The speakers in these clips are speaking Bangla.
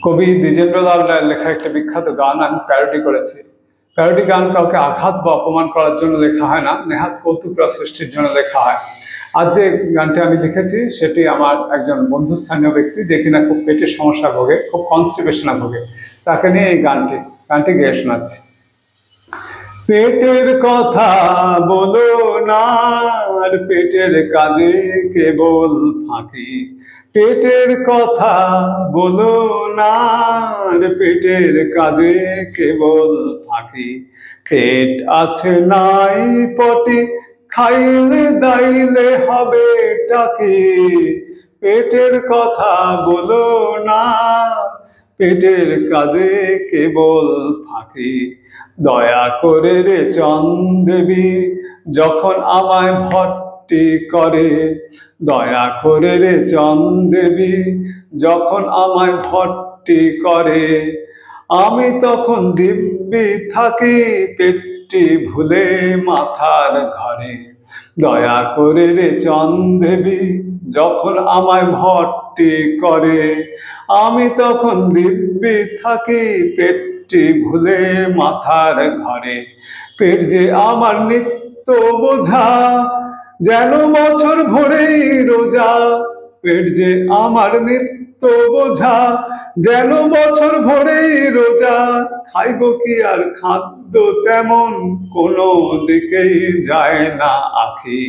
কবি দ্বিজেন্দ্রলাল রায়ের লেখা একটা বিখ্যাত গান আমি প্যারোডি করেছি। প্যারোডি গান কাউকে আঘাত বা অপমান করার জন্য লেখা হয় না, নেহাত কৌতুক রস সৃষ্টির জন্য লেখা হয়। আজ যে গানটি আমি লিখেছি সেটি আমার একজন বন্ধুস্থানীয় ব্যক্তি, যে কিনা খুব পেটের সমস্যা ভোগে, খুব কনস্টিপেশনে ভোগে, তাকে নিয়ে এই গানটি গেয়ে শোনাচ্ছি। পেটের কথা বলো না, আর পেটের কাজে কেবল ফাঁকি। পেটের কথা বলো না, আর পেটের কাজে কেবল ফাঁকি। পেট আছে নাই পটি, খাইলে দাইলে হবে টাকি। পেটের কথা বলো না, পেটের কাজে কেবল ফাঁকি। দয়া করে রে চন্দেবী, যখন আমায় ভর্তি করে। দয়া করে রে চন্দেবী, যখন আমায় ভর্তি করে। আমি তখন দিব্যি থাকি, পেটটি ভুলে মাথার ঘরে। দয়া করে রে চন্দেবী, যখন আমায় ভর্তি করে। আমি তখন দিব্যি থাকি, পেটটি ভুলে মাথার ঘরে। পেট যে আমার নিত্য বোঝা, যেন বছর ভরেই রোজা। পেট যে আমার নিত্য বোঝা, যেন বছর ভরেই রোজা। খাইব কি আর খাদ্য তেমন, কোনো দিকেই যায় না আখি।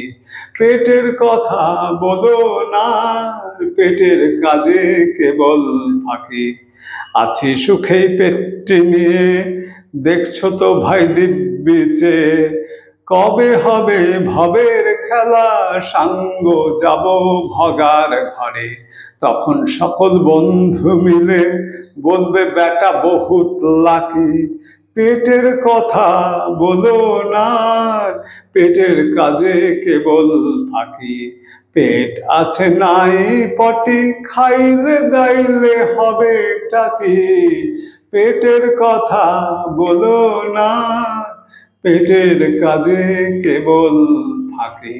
পেটের কথা বলো না, পেটের কাজে কেবল ফাঁকি। আছি সুখেই পেটটি নিয়ে, দেখছো তো ভাই দিব্যি চেয়ে। কবে হবে ভবের খেলা, সাঙ্গ যাব ভগার ঘরে। তখন সকল বন্ধু মিলে বলবে, বেটা বহুত লাকি। পেটের কথা বলো না, পেটের কাজে কেবল ফাঁকি। পেট আছে নাই পটি, খাইলে দাইলে হবে টাকি। পেটের কথা বলো না, পেটের কাজে কেবল ফাঁকি।